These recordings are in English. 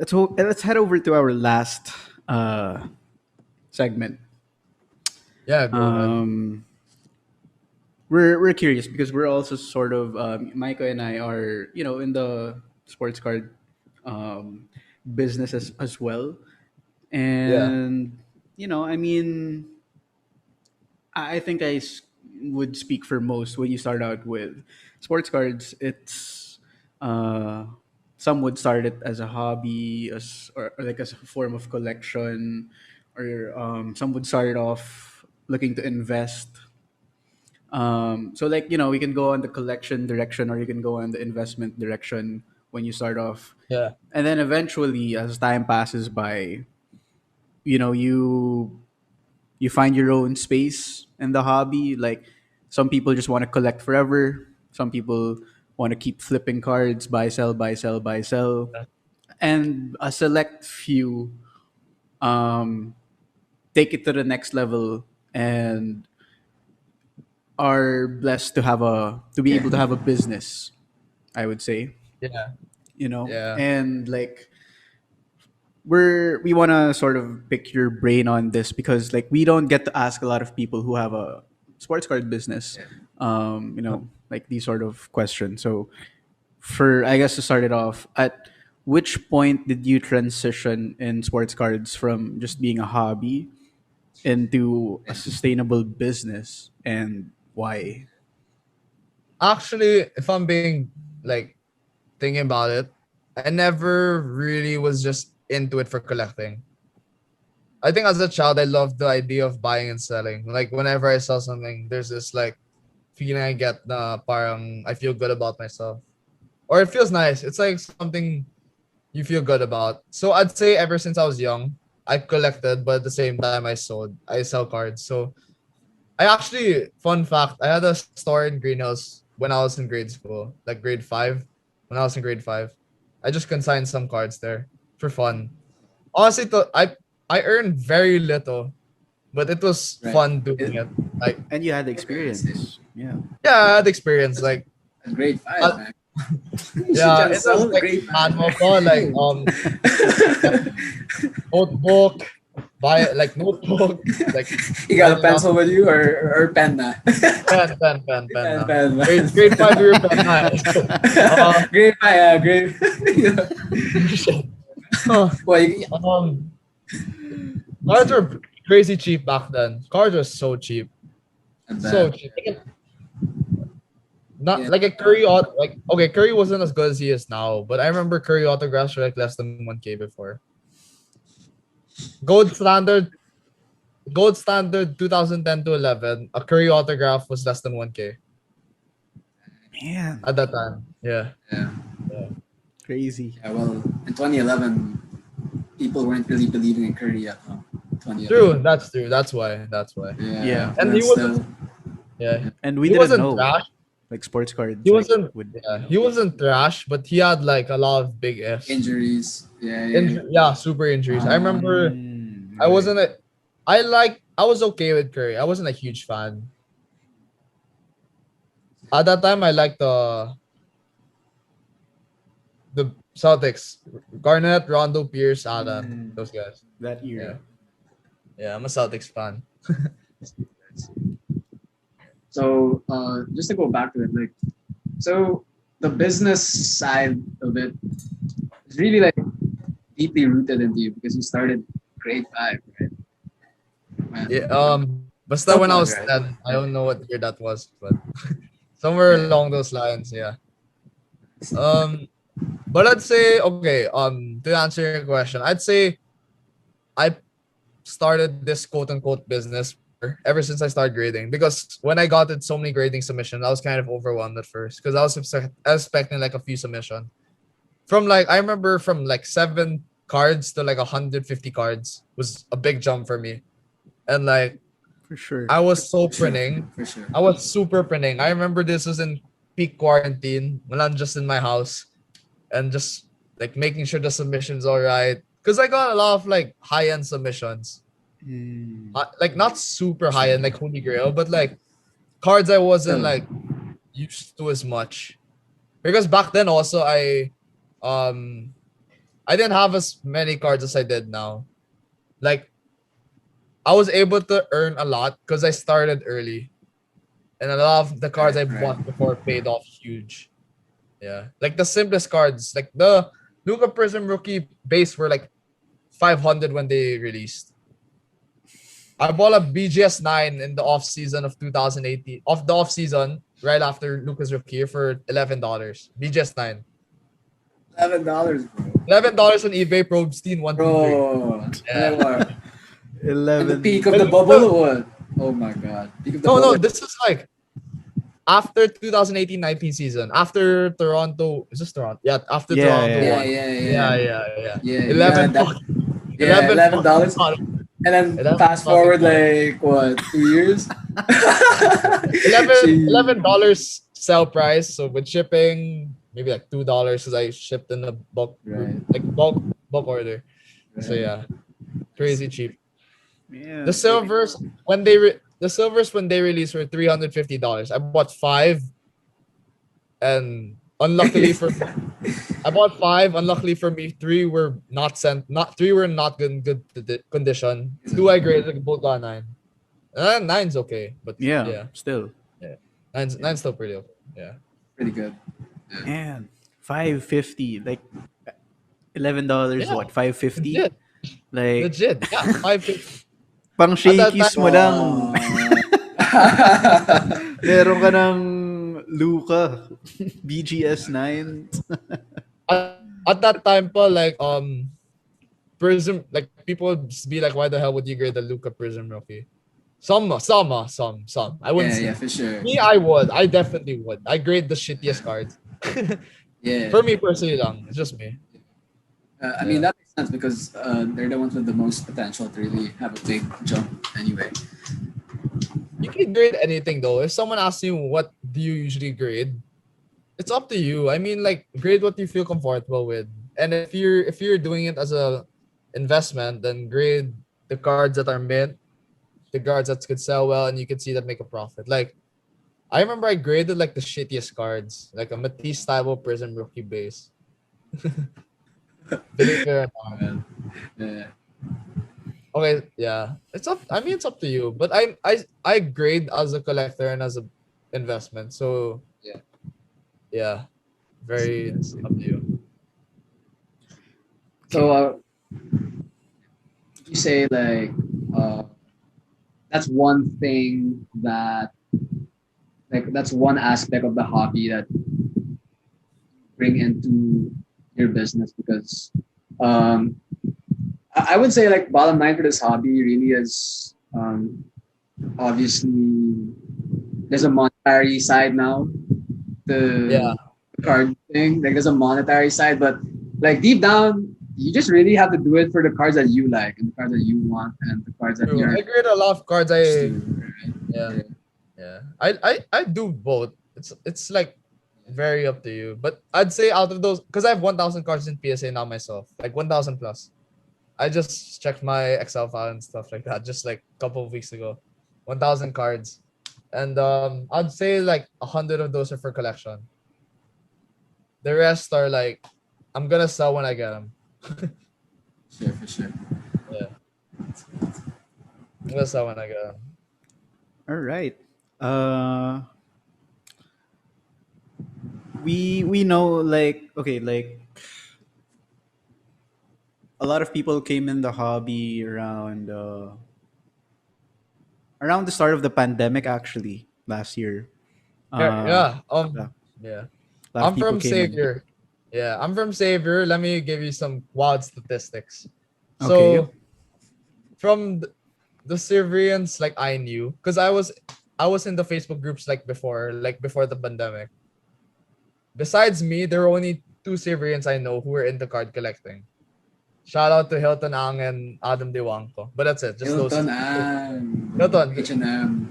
let's head over to our last segment. Yeah, go ahead. Um, we're curious because we're also sort of Myko and I are in the sports card um, business as well, Yeah. and I mean I think would speak for most when you start out with sports cards. It's uh, some would start it as a hobby, or like as a form of collection, or some would start it off looking to invest. So like we can go on the collection direction, or you can go on the investment direction when you start off, Yeah. and then eventually, as time passes by, you find your own space in the hobby. Like some people just want to collect forever. Some people want to keep flipping cards, buy, sell, buy, sell, buy, sell, and a select few um, take it to the next level and are blessed to be able to have a business. I would say, Yeah. Yeah. and like we want to sort of pick your brain on this because like we don't get to ask a lot of people who have a sports card business like these sort of questions. So for I guess to start it off, at which point did you transition in sports cards from just being a hobby into a sustainable business, and why? Actually, if I'm being like thinking about it, I never really was just into it for collecting. I think as a child, I loved the idea of buying and selling. Like whenever I sell something, there's this like feeling I get na parang I feel good about myself. Or it feels nice. It's like something you feel good about. So I'd say ever since I was young, I collected, but at the same time I sell cards. So I actually, fun fact, I had a store in Greenhouse when I was in grade school, like grade five. When I was in grade five, I just consigned some cards there for fun. Honestly, I earned very little, but it was Right. fun doing it. Like, And you had the Okay, same. experience, yeah. yeah, I had experience. That's Like, that's grade five, uh, man. You should yeah, it just was sell like grade five. manual pa, like notebook, buy like notebook, like You got a signing up. pencil with you or pen na? Pen Pen, na. pen. Grade five, we were pen na. Grade five, yeah, grade. Shit. Huh. Well, Um, cards were crazy cheap back then. Cards were so cheap, I so bet. cheap. Not Yeah. like a like okay, Curry wasn't as good as he is now, but I remember Curry autographs were like less than 1K before. Gold standard, gold standard 2010 to 11. A Curry autograph was less than 1K Man, at that time. Yeah, Yeah. yeah. crazy. Yeah. Well, in 2011, people weren't really believing in Curry yet. Huh? 2011. True. That's true. That's why. That's why. Yeah. Yeah, And But he wasn't. still, Yeah, and we he didn't wasn't know trash. like sports He cards like wasn't. would Yeah, he wasn't trash, but he had like a lot of big ifs. injuries. Yeah. Yeah. Yeah, super injuries. I remember I right. wasn't a I was okay with Curry. I wasn't a huge fan. At that time I liked the Celtics. Garnett, Rondo, Pierce, Allen. Those guys. That Yeah. era. Yeah, I'm a Celtics fan. So, just to go back to it, like, so the business side of it is really like deeply rooted into you because you started grade five, right? Yeah, Man. basta Still when I fun, was right? 10, I don't know what year that was, but somewhere Yeah. along those lines, yeah. Um but I'd say okay, to answer your question, I'd say I started this quote unquote business ever since I started grading because when I got it so many grading submissions, I was kind of overwhelmed at first because I was expecting like a few submissions. From like I remember from like 7 cards to like 150 cards was a big jump for me. And like For sure. I was so For sure. printing. For sure. I was super printing. I remember this was in peak quarantine when I'm just in my house and just like making sure the submission's all right. Cause I got a lot of like high end submissions. Like not super high end like Holy Grail, but like cards I wasn't Still. like used to as much. Because back then also um I didn't have as many cards as I did now. Like I was able to earn a lot because I started early, and a lot of the cards I Right. bought before paid off huge. Yeah, like the simplest cards, like the Luka Prism rookie base were like 500 when they released. I bought a BGS 9 in the off season of 2018, off the off season right after Luka's rookie for $11. BGS 9. $11, bro. $11 on eBay, Probstein 123. Bro. And Yeah. then what? And the 11. peak of the bubble or what? Oh my god. Peak of the No, bubble. this is like after 2018-19 season. After Toronto, is this Toronto? Yeah, after Yeah, Toronto Yeah, won. yeah. Yeah, you 11 got that. Yeah, $11. And then fast forward like what, 2 years? Jeez. $11 sell price. So with shipping, maybe like $2 because I shipped in a bulk Right. like bulk order. So Right. yeah, crazy cheap. Yeah. The silvers when they released were $350. I bought 5, and unluckily for I bought 5. Unluckily for me, 3 were not sent. Not 3 were not good condition. 2 I graded like both got 9. 9's okay, but Yeah, still. yeah, nine's still pretty okay. Yeah. Pretty good. Man, $5.50. Like $11, Yeah. what? $5.50? Legit. Like, Legit. Yeah, 550. pang At that shakies time- mo lang. Meron ka ng Luka. BGS 9. At that time pa, like Prism, like people would be like, why the hell would you grade the Luka Prism rookie? Some. I wouldn't say. Yeah, for sure. Me, I would. I definitely would. I grade the shittiest cards. Yeah. For me personally lang. It's just me. I mean, that makes sense because they're the ones with the most potential to really have a big jump anyway. You can grade anything though. If someone asks you what do you usually grade, it's up to you. I mean, like grade what you feel comfortable with. And if you're doing it as a investment, then grade the cards that are mint, the cards that could sell well, and you can see that make a profit. Like I remember I graded like the shittiest cards, like a Matisse Style Prism rookie base. Believe it or not, man. Yeah. Okay, yeah. It's up. I mean, it's up to you. But I grade as a collector and as a investment. So yeah, very Yes. up to you. So you say like that's one thing that that's one aspect of the hobby that you bring into your business because I would say like bottom line for this hobby really is obviously there's a monetary side now. The card thing, like there's a monetary side, but like deep down, you just really have to do it for the cards that you like and the cards that you want and the cards that True. you're I grade a lot of cards. right? Yeah. I do both. It's like very up to you. But I'd say out of those, because I have 1,000 cards in PSA now myself, like 1,000 plus. I just checked my Excel file and stuff like that just like a couple of weeks ago. 1,000 cards. And I'd say like 100 of those are for collection. The rest are like, I'm gonna sell when I get them. Sure, for sure. Yeah. I'm gonna sell when I get them. All right. We know like okay, like a lot of people came in the hobby around the start of the pandemic actually last year. Yeah. Yeah. Yeah. A lot of I'm people from came in. Savior. Yeah, I'm from Savior. Let me give you some wild statistics. So, Okay. from the Saverians, like I knew, because I was in the Facebook groups like before the pandemic. Besides me, there were only 2 Saverians I know who were into card collecting. Shout out to Hilton Ang and Adam Diwangko. But that's it. Just Hilton those. and Hilton. H&M.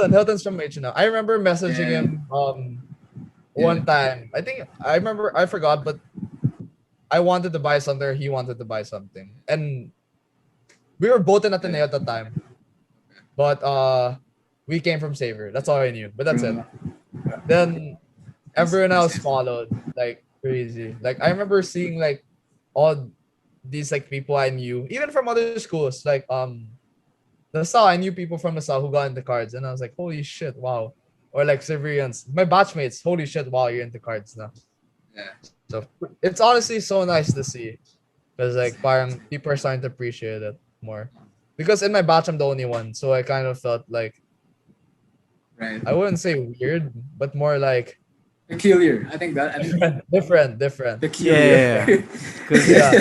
Hilton's from H&M. I remember messaging him one time. I forgot, but I wanted to buy something or he wanted to buy something. And we were both in Ateneo at the time. But we came from Savior. That's all I knew. But that's it. Then everyone else followed like crazy. Like I remember seeing like all these like people I knew, even from other schools, like the South, I knew people from the South who got into cards, and I was like, holy shit, wow. Or like civilians, my batchmates, holy shit, wow, you're into cards now. Yeah. So it's honestly so nice to see, because like parang people are starting to appreciate it more. Because in my batch, I'm the only one, so I kind of felt like Right. I wouldn't say weird, but more like Peculiar. I think that. I think different. Yeah. peculiar. Because Yeah,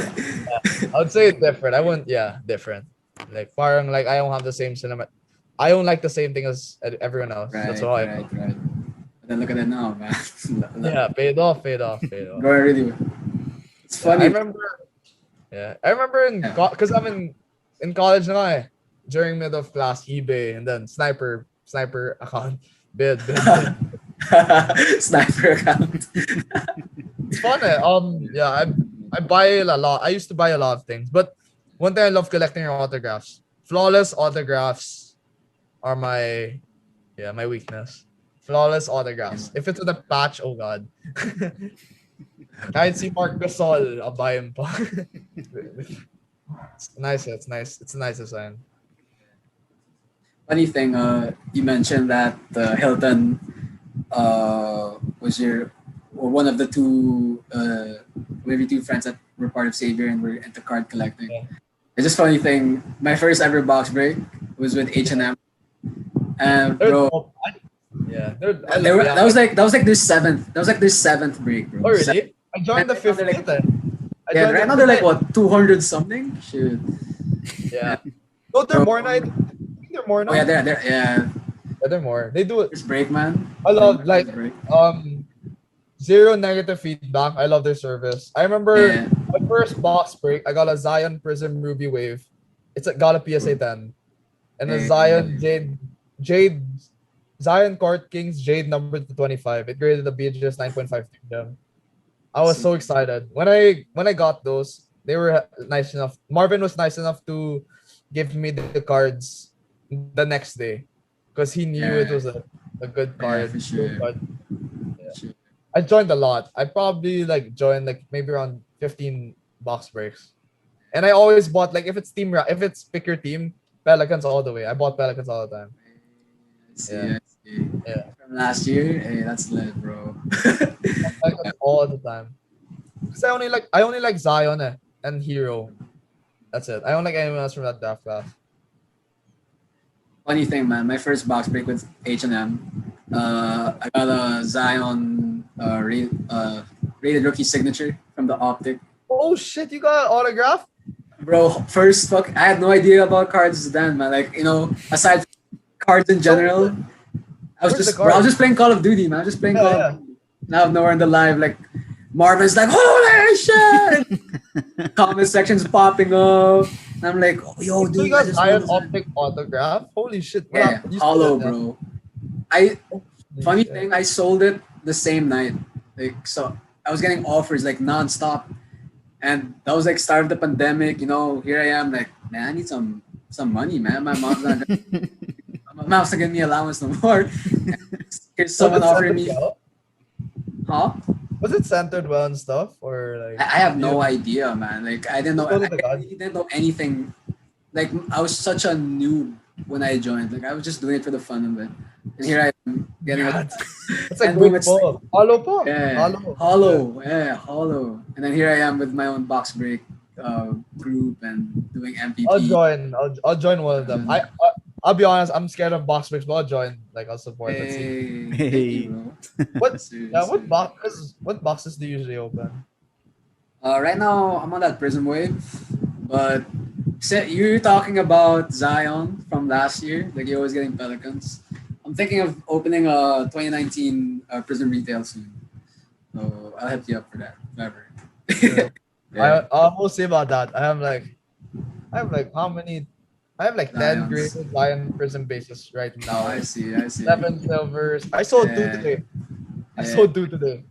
I would say different. I wouldn't, yeah, different. Like parang like I don't have the same cinema. I don't like the same thing as everyone else. That's Right, all I right, felt. right. But then look at it now, man. Yeah, paid off, paid off, paid off. Going really well. It's Yeah, I funny. remember. Yeah, I remember in Yeah. because I'm in college now. During middle of class, eBay and then sniper account bid. Sniper account. It's fun. Yeah, I buy a lot. I used to buy a lot of things, but one thing I love collecting are autographs. Flawless autographs are my weakness. Flawless autographs. If it's with a patch, oh god. Kahit si Mark Gasol, I'll buy him pa. It's nice. It's nice. It's a nice design. Funny thing, you mentioned that Hilton was your or one of the two maybe two friends that were part of Savior and were into card collecting. Yeah. It's just funny thing. My first ever box break was with H&M, and They're bro, dope. I they love, were, yeah. that was like their seventh break, bro. Oh really? I joined the Right now they're 15th. like- I Yeah, joined right the now they're like 15th. what 200 something. Shoot. Yeah. No, they're Bro. more now. I think they're more now. Oh yeah, they're yeah. Yeah, they're more. They do it. First break, man. I love like First break. zero negative feedback. I love their service. I remember Yeah. my first box break. I got a Zion Prism Ruby Wave. It's got a PSA 10 and a Yeah. Zion Jade Zion Court Kings Jade number to 25. It graded the BGS 9.5 them. I was so excited when I got those. They were nice enough. Marvin was nice enough to give me the cards the next day because he knew it was a good card. for sure. Good card. For sure. I joined a lot. I probably like joined like maybe around 15 box breaks. And I always bought like if it's if it's pick your team, Pelicans all the way. I bought Pelicans all the time. I see, Yeah. I see. Yeah. From last year, hey, that's lit, bro. Pelicans all the time. Because I only like Zion and Hero. That's it. I don't like anyone else from that draft class. Funny thing, man. My first box break with H&M, I got a Zion rated rookie signature from the Optic. Oh shit, you got an autograph? Bro, first I had no idea about cards then, man. Like, aside from cards in general, I was Where's the just bro, I was card? just playing Call of Duty, man. I was just playing Yeah, Call of Duty. And out of nowhere in the live, like Marvin's like, holy shit! Comment sections popping up. And I'm like, oh, yo, So dude. you got I just Zion want Optic autograph? Holy shit. Yeah, You hollow, sold it, bro. man. Funny Shit. thing, I sold it the same night. Like, so I was getting offers like nonstop. And that was like start of the pandemic, here I am like, man, I need some money, man. My mom's not giving me allowance no more. Here's someone Was it offering centered me, well? huh? Was it centered well and stuff? Or like I have no idea, man. Like I didn't know. Just go to I the god. really didn't know anything. Like I was such a noob when I joined. Like I was just doing it for the fun of it. And here I am getting God. it. It's like And boom, good it's ball. Hollow po. Yeah, Hollow. hollow. And then here I am with my own box break group and doing MVP. I'll join one of them. I'll be honest, I'm scared of box breaks, but I'll join. Like I'll support. Let's see. Hey, thank you, bro. What Seriously. what boxes do you usually open? Right now, I'm on that Prism wave, but you're talking about Zion from last year, like you're always getting Pelicans. I'm thinking of opening a 2019 Prism retail soon, so I'll hit you up for that. Whatever. Yeah. We'll see about that. I have like how many? I have like 10 Zions. graded Zion Prism bases right Oh, now. I see. 7 silvers. I sold 2 Yeah. today. I Yeah. sold 2 today.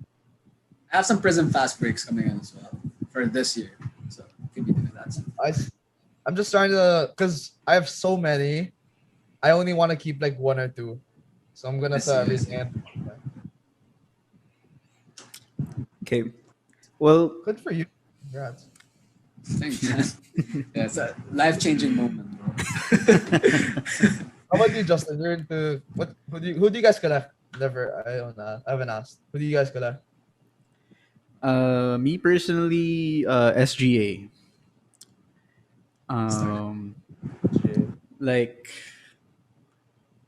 I have some Prism fast breaks coming in as well for this year, so could be doing that soon. I'm just trying to, because I have so many. I only want to keep like 1 or 2. So I'm gonna I see, sell I everything. Okay. Well, Good for you. Congrats. Thanks, man. Yeah, it's a life-changing moment, bro. How about you, Justin? You're into what? Who do you guys collect? Never. I don't know. I haven't asked. Who do you guys collect? Me personally, SGA. Start. Um, like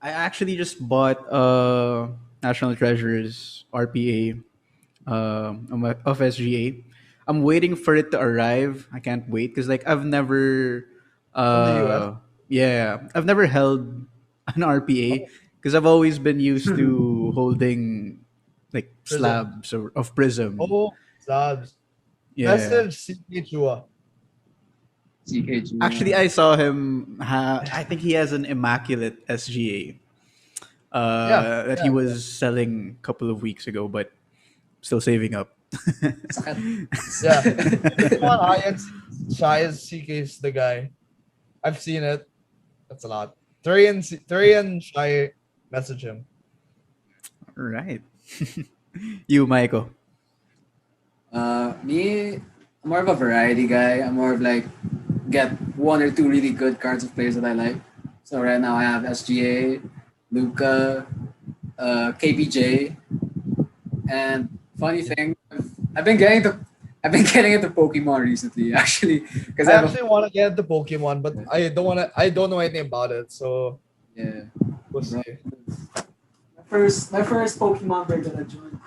I actually just bought National Treasures RPA of SGA. I'm waiting for it to arrive. I can't wait because like I've never From the US. yeah, I've never held an RPA Oh, because I've always been used to holding like Prism. slabs of Prism. Oh, Slabs. Yeah. Message CK Chua. Actually, CK2. I saw him. I think he has an immaculate SGA Yeah. that he Yeah. was selling a couple of weeks ago, but still saving up. Sakit. Yeah. If you want high-end size, CK's the guy. I've seen it. That's a lot. Three and Shy message him. Right. You, Myko. Me, I'm more of a variety guy. I'm more of like get one or two really good cards of players that I like. So right now I have SGA, Luca, KPJ, and funny thing, I've been getting to I've been getting into Pokemon recently actually because I I have actually want to get into Pokemon, but I don't want to. I don't know anything about it, so yeah. we'll see. My first Pokemon break that I joined.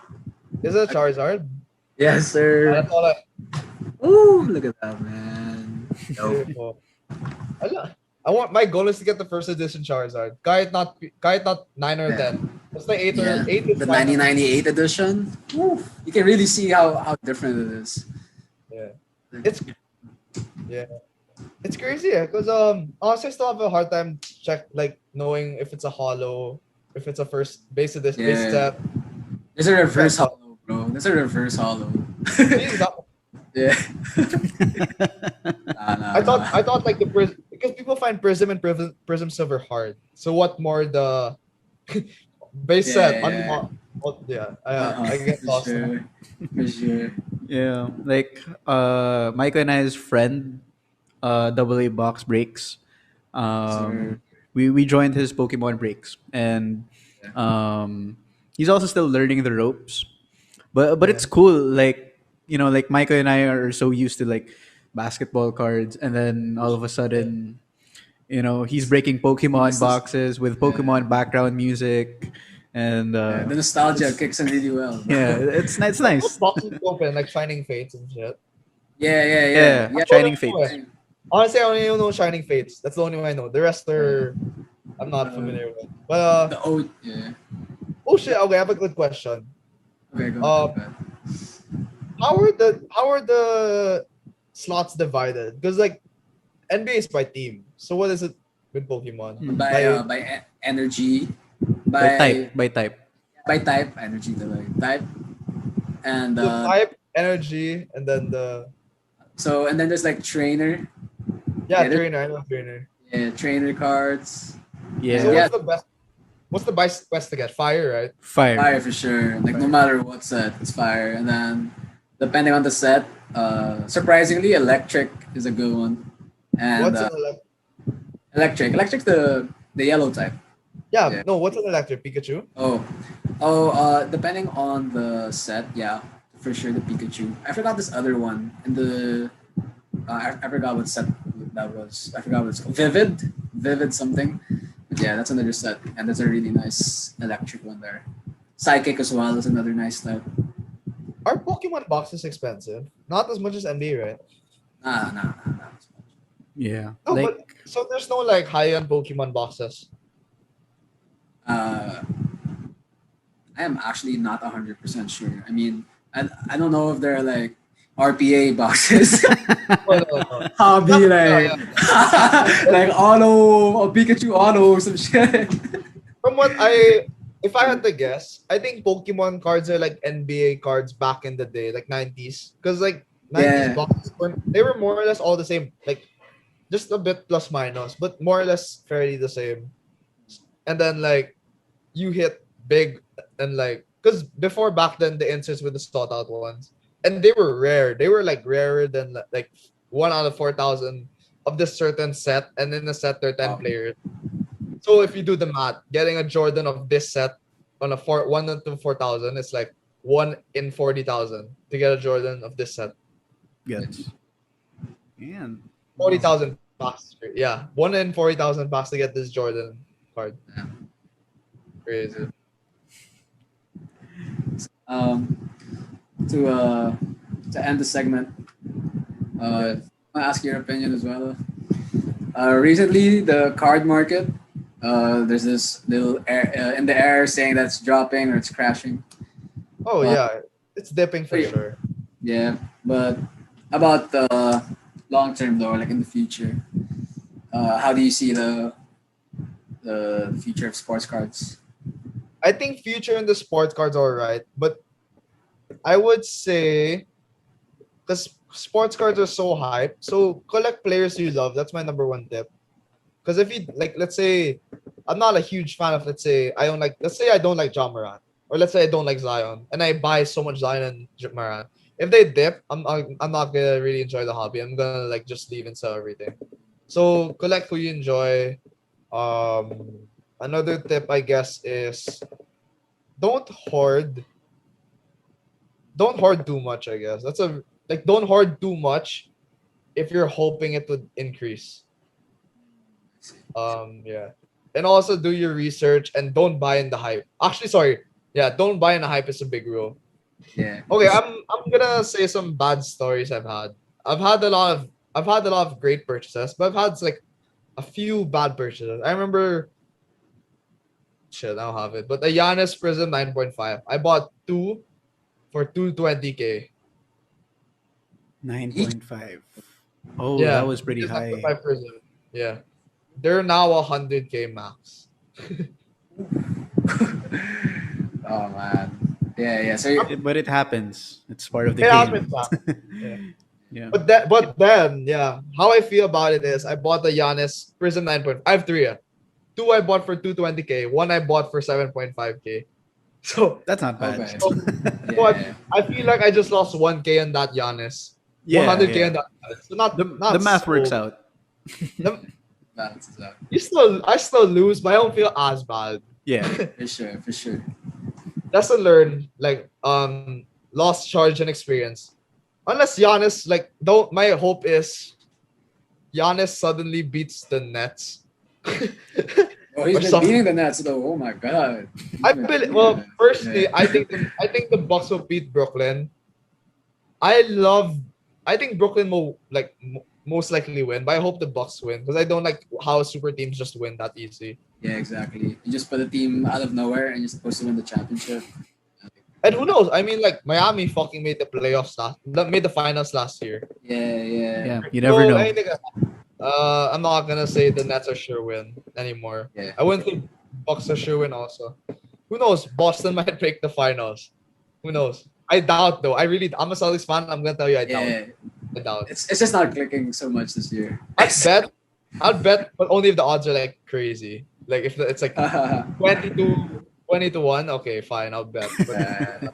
Is it a Charizard? Yes, sir. That's all I. Ooh, look at that, man. Dope. Beautiful. I want my goal is to get the first edition Charizard. Kahit not 9 or Yeah. 10. It's like 8 Yeah, or 8 is the fine. 1998 edition. Woo. You can really see how different it is. Yeah. It's yeah. It's crazy because honestly I still have a hard time knowing if it's a hollow, if it's a first base edition base Yeah. set. There's a reverse Yeah. hollow, bro. There's a reverse hollow. Jeez, Yeah. Nah, I thought like the prism because people find prism silver hard. So what more the base set yeah. yeah, Uh-huh. I get For lost. sure. For sure. Yeah, like Myko and I's friend, AA Box Breaks. Sir. We joined his Pokemon breaks, and Yeah. he's also still learning the ropes. But Yeah. it's cool. Like like Myko and I are so used to like basketball cards, and then all of a Yeah. sudden, he's breaking Pokemon This is boxes with yeah. Pokemon background music, and Yeah. The nostalgia it's kicks in really well. yeah, it's What nice. boxes open like Shining Fates and shit? Yeah. Yeah, Yeah. I don't Shining know Fates. it. Honestly, I only know Shining Fates. That's the only one I know. The rest are I'm not Uh, familiar with. But the old yeah. oh shit, okay, I have a good question. Okay, go Uh, ahead. how are the slots divided? Because like NBA is by team. So what is it with Pokemon? By energy, By by type, by type. by type, energy type, and The type, energy, and then the so and then there's like trainer, yeah, yeah, trainer. I know trainer. trainer cards, Yeah, So and yeah, what's the best? What's the best to get? Fire, right? fire. fire for sure. Like no Fire. matter what set, it's fire. And then depending on the set, surprisingly, electric is a good one, and What's an electric? electric the yellow type. Yeah, Yeah. no. What's an electric Pikachu? Depending on the set, yeah, for sure the Pikachu. I forgot this other one in the. I forgot what set that was. I forgot what it's called. Vivid something. But yeah, that's another set, and there's a really nice electric one there. Psychic as well is another nice type. Are Pokemon boxes expensive? Not as much as NBA, right? Nah. Yeah, No, but like so there's no like high-end Pokemon boxes. Uh, I am actually not 100% sure. I mean, I don't know if they're like RPA boxes. Oh, no. Hobby Yeah, like like auto or Pikachu auto or some shit. From if I had to guess, I think Pokemon cards are like NBA cards back in the day, like 90s. Because like 90s Yeah, boxes they were more or less all the same. Like just a bit plus minus, but more or less fairly the same. And then like you hit big and like because back then the inserts were the sought out ones. And they were rare. They were like rarer than like 1 out of 4,000 of this certain set, and in the set there are 10 Wow. players. So if you do the math, getting a Jordan of this set on a 1 to 4,000 is like 1 in 40,000 to get a Jordan of this set. Gets. And 40,000 packs. Yeah, 1 in 40,000 packs to get this Jordan card. Yeah. Crazy. To end the segment, I ask your opinion as well. Recently, the card market, there's this little air in the air saying that it's dropping or it's crashing. Oh yeah, it's dipping for Yeah. sure. Yeah, but about the long term though, like in the future, how do you see the future of sports cards? I think future in the sports cards are alright, but I would say because sports cards are so hype, so collect players you love. That's my number one tip. Because if you like, let's say I'm not a huge fan of, let's say let's say I don't like John Moran, or let's say I don't like Zion, and I buy so much Zion and Moran. If they dip, I'm not gonna really enjoy the hobby. I'm gonna like just leave and sell everything. So collect who you enjoy. Another tip I guess is don't hoard. Don't hoard too much. I guess that's a like don't hoard too much if you're hoping it would increase. Yeah. And also do your research and don't buy in the hype. Actually, sorry. Yeah, don't buy in the hype is a big rule. Yeah. Okay, I'm gonna say some bad stories I've had. I've had a lot of great purchases, but I've had like a few bad purchases. I remember shit, I don't have it. But the Giannis Prism 9.5. I bought two for 220K. 9.5. Oh, Yeah. that was pretty Just high. 9.5 Prism. Yeah. They're now 100K max. Oh man. Yeah. So you But it happens. It's part of the It game. happens now. Yeah. Yeah. But then, yeah, how I feel about it is I bought the Giannis Prism 9.5. I have three. Two I bought for 220K. One I bought for 7.5K. So, That's not bad. Okay. so yeah. I feel like I just lost 1K on that Giannis. Yeah, 100K yeah. on that Giannis. So not The math so- works out. the- Balances out. I still lose, but I don't feel as bad. Yeah. For sure. Lesson learned, like lost charge and experience. Unless Giannis, like don't my hope is Giannis suddenly beats the Nets. Oh, he's Or been something. beating the Nets though. Oh my god. Well, firstly, Yeah. I think the Bucks will beat Brooklyn. I think Brooklyn will most likely win, but I hope the Bucks win because I don't like how super teams just win that easy. Yeah, exactly. You just put a team out of nowhere and you're supposed to win the championship. And who knows? I mean, like Miami fucking made the playoffs made the finals last year. Yeah. Yeah. You never know. Anything, I'm not gonna say the Nets are sure win anymore. Yeah. I wouldn't think Bucks are sure win also. Who knows? Boston might break the finals. Who knows? I doubt though. I'm a Celtics fan. I'm gonna tell you I doubt. Yeah. I doubt. It's just not clicking so much this year. I'd bet, but only if the odds are like crazy. Like if it's like 20 to 1, okay, fine, I'll bet. But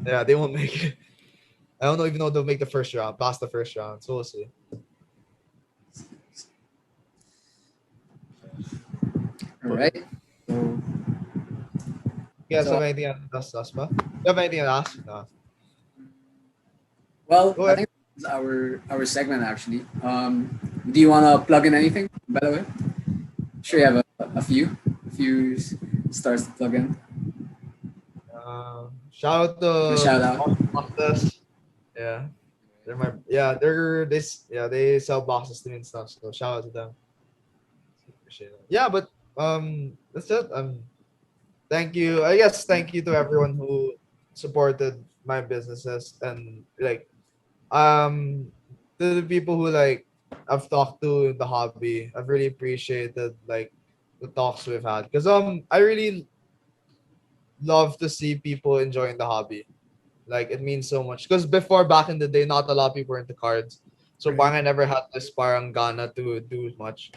yeah, they won't make it. I don't even know they'll make the first round, past the first round. So we'll see. All right. So You guys So- have anything else to ask, ba? You have anything to ask? No. well, Go I ahead. think this is our segment actually. Do you wanna plug in anything, by the way? Sure you have a few stars to plug in. Shout out to Shout out. Boxes. Yeah. They sell boxes to me and stuff. So shout out to them. Appreciate it. Yeah, but that's it. Thank you. I guess thank you to everyone who supported my businesses and like to the people who like I've talked to in the hobby. I've really appreciated like the talks we've had because I really love to see people enjoying the hobby. Like it means so much because before back in the day, not a lot of people were into cards, so Right. parang I never had this parang gana to do much.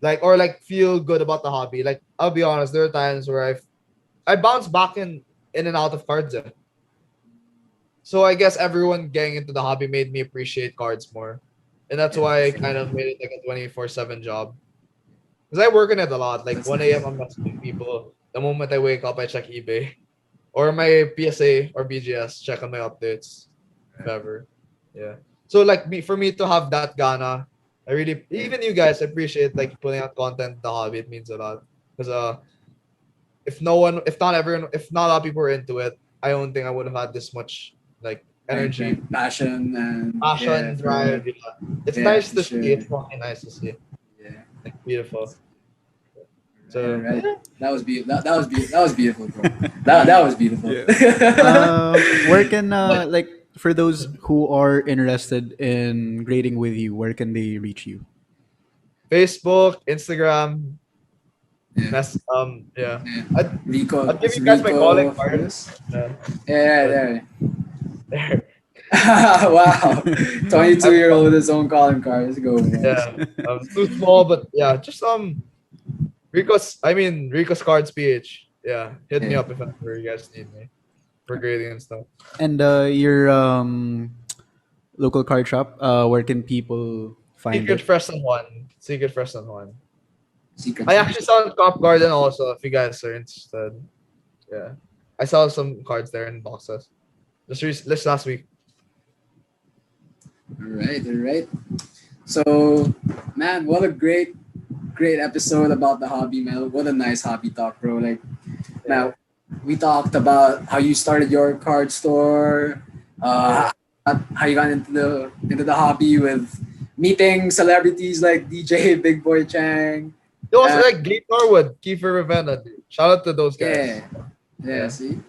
Like or like feel good about the hobby. Like I'll be honest, there are times where I bounce back in and out of cards. So I guess everyone getting into the hobby made me appreciate cards more. And that's why I kind of made it like a 24/7 job. Because I work in it a lot. Like That's 1 a.m. nice. I'm messaging people. The moment I wake up, I check eBay. Or my PSA or BGS, check on my updates. Whatever. Yeah. So like for me to have that Ghana, I really even you guys appreciate like putting out content in the hobby. It means a lot. Because if not a lot of people were into it, I don't think I would have had this much like energy, Right. Passion and passion, for, drive. Yeah. It's yeah, nice for to sure. see. It's fucking nice to see. Yeah. Like beautiful. So So that was beautiful. That was beautiful, bro. That was beautiful. Where can like for those who are interested in grading with you, where can they reach you? Facebook, Instagram, Yeah. yeah. Yeah. I'd, Rico. I'd give It's you guys my calling Rico card. Farillas. Yeah. Yeah, there. There. Wow. 22-year-old with his own calling card. Let's go, man. Yeah. Too small, but yeah, just Rico's Cards PH. Yeah. Hit me Yeah. up if ever you guys need me for grading and stuff. And your local card shop, where can people find Secret it? Fresh and One. Secret Fresh and One. Secret. I actually saw in Cop Garden also if you guys are interested. Yeah. I saw some cards there in boxes. Just last week. All right. So, man, what a great episode about the hobby, Mel. What a nice hobby talk, bro. Like, now we talked about how you started your card store, how you got into the hobby with meeting celebrities like DJ Big Boy Chang. It was like Gabe Norwood, Kiefer Ravenna, dude. Shout out to those guys. Yeah. See,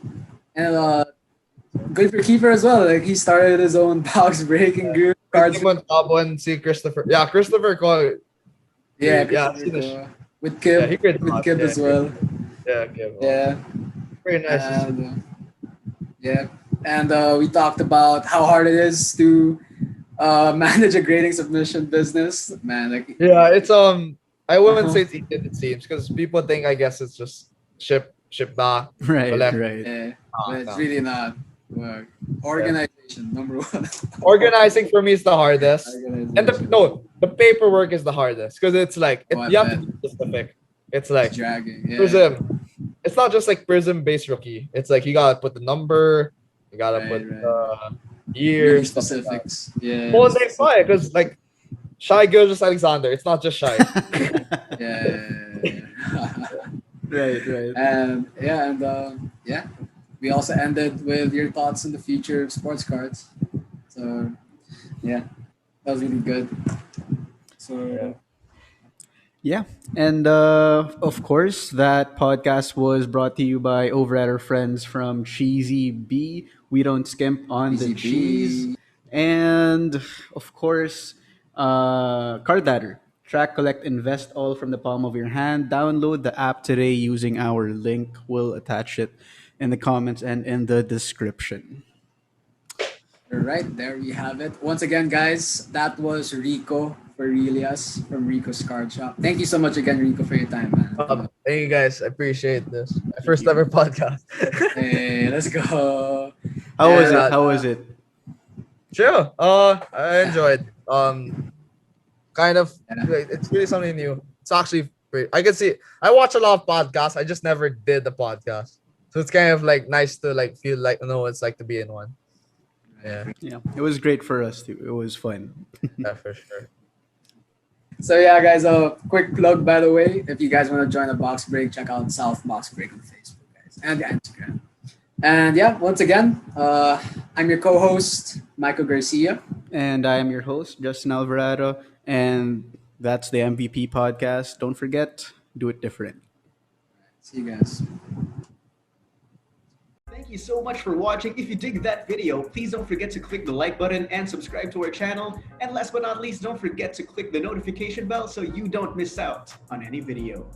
and good for Kiefer as well. Like he started his own box breaking group. Cards. And see Christopher. Yeah, Christopher Cole. Christopher, with Kib, with Kib as well. Yeah, Kib. Yeah. Very nice. And we talked about how hard it is to manage a grading submission business. Man, like it's I wouldn't say it's easy as it seems because people think I guess it's just ship back. Right. Yeah, but it's really not. Organization number one. Organizing for me is the hardest, and Organization. the paperwork is the hardest because it's like you have to be specific. It's like dragging. Yeah. Prism. It's not just like Prism based rookie. It's like you gotta put the number, you gotta put year Really specifics. Yeah. Well, they fly because like Shy Gilgis Alexander. It's not just Shy. Yeah. Right. And we also ended with your thoughts on the future of sports cards. So yeah, that was really good. So Yeah. And of course, that podcast was brought to you by over at our friends from Cheesy B. We don't skimp on the PCB. cheese. And of course, Card Ladder. Track, collect, invest all from the palm of your hand. Download the app today using our link. We'll attach it in the comments and in the description. All right, there we have it. Once again, guys, that was Ricco Farillas from Ricco's Card Shop. Thank you so much again, Ricco, for your time, man. Thank you guys. I appreciate this. My first ever podcast. Hey, let's go. How was it? Sure. I enjoyed. Kind of. It's really something new. It's actually great. I can see. I watch a lot of podcasts. I just never did the podcast, so it's kind of like nice to like feel like know what it's like to be in one. Yeah, it was great for us too. It was fun. Yeah, for sure. So yeah, guys, a quick plug by the way. If you guys want to join the box break, check out South Box Break on Facebook, guys, and Instagram. And yeah, once again, I'm your co-host, Myko Garcia. And I am your host, Justin Alvarado. And that's the MVP podcast. Don't forget, do it different. See you guys. Thank you so much for watching. If you dig that video, please don't forget to click the like button and subscribe to our channel. And last but not least, don't forget to click the notification bell so you don't miss out on any video.